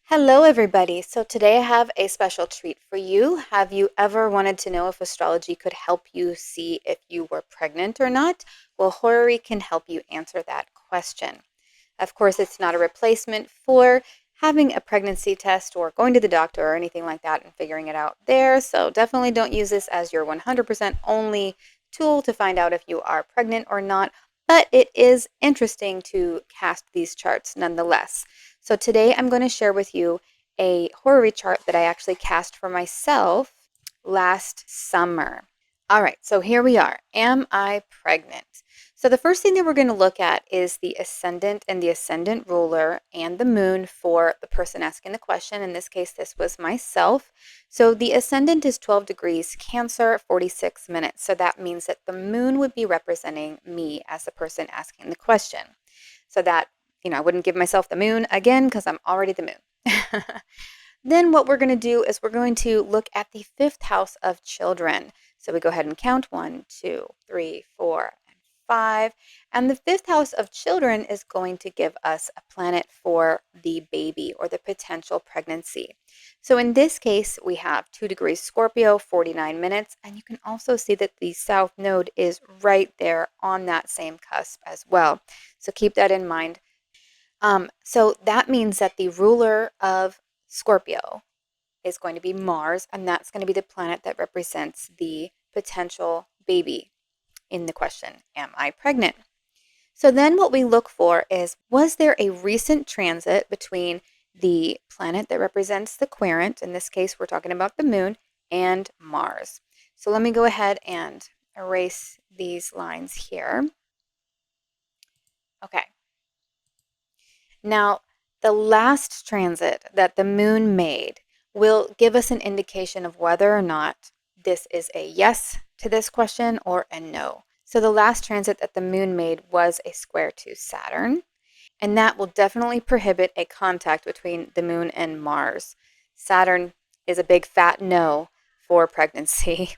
Hello, everybody. So today I have a special treat for you. Have you ever wanted to know if astrology could help you see if you were pregnant or not? Well, Horary can help you answer that question. Of course, it's not a replacement for having a pregnancy test or going to the doctor or anything like that and figuring it out there. So definitely don't use this as your 100% only tool to find out if you are pregnant or not. But it is interesting to cast these charts nonetheless. So today I'm going to share with you a horary chart that I actually cast for myself last summer. All right, so here we are. Am I pregnant? So the first thing that we're going to look at is the ascendant and the ascendant ruler and the moon for the person asking the question. In this case, this was myself. So the ascendant is 12 degrees Cancer, 46 minutes. So that means that the moon would be representing me as the person asking the question. So that, I wouldn't give myself the moon again because I'm already the moon. Then what we're going to do is we're going to look at the fifth house of children. So we go ahead and count 1, 2, 3, 4, and 5. And the fifth house of children is going to give us a planet for the baby or the potential pregnancy. So in this case, we have 2 degrees Scorpio, 49 minutes. And you can also see that the south node is right there on that same cusp as well. So keep that in mind. So that means that the ruler of Scorpio is going to be Mars, and that's going to be the planet that represents the potential baby in the question, am I pregnant? So then what we look for is, was there a recent transit between the planet that represents the querent, in this case we're talking about the moon, and Mars? So let me go ahead and erase these lines here. Okay. Now, the last transit that the moon made will give us an indication of whether or not this is a yes to this question or a no. So the last transit that the moon made was a square to Saturn, and that will definitely prohibit a contact between the moon and Mars. Saturn is a big fat no for pregnancy.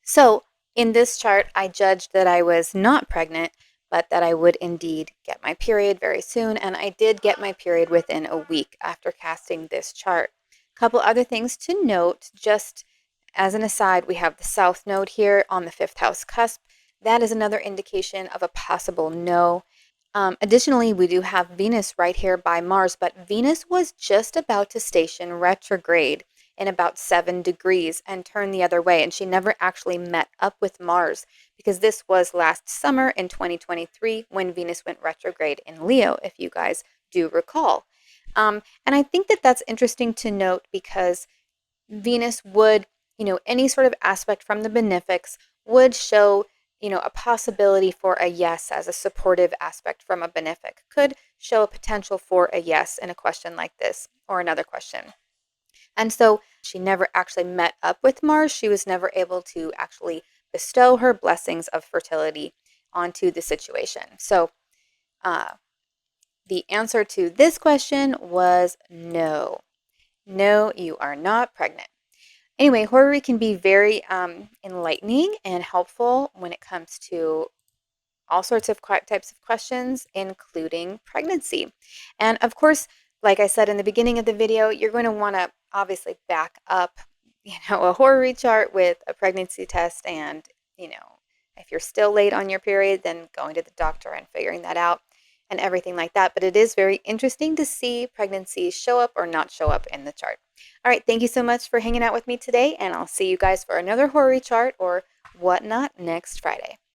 So in this chart, I judged that I was not pregnant, but that I would indeed get my period very soon. And I did get my period within a week after casting this chart. A couple other things to note, just as an aside, we have the south node here on the fifth house cusp. That is another indication of a possible no. Additionally, we do have Venus right here by Mars, but Venus was just about to station retrograde in about 7 degrees and turn the other way. And she never actually met up with Mars because this was last summer in 2023 when Venus went retrograde in Leo, if you guys do recall. And I think that that's interesting to note because Venus would, any sort of aspect from the benefics would show, a possibility for a yes as a supportive aspect from a benefic, could show a potential for a yes in a question like this or another question. And so she never actually met up with Mars. She was never able to actually bestow her blessings of fertility onto the situation. So the answer to this question was no. No, you are not pregnant. Anyway, horary can be very enlightening and helpful when it comes to all sorts of types of questions, including pregnancy. And of course, like I said in the beginning of the video, you're going to want to obviously back up, a horary chart with a pregnancy test. And, if you're still late on your period, then going to the doctor and figuring that out and everything like that. But it is very interesting to see pregnancies show up or not show up in the chart. All right, thank you so much for hanging out with me today, and I'll see you guys for another horary chart or whatnot next Friday.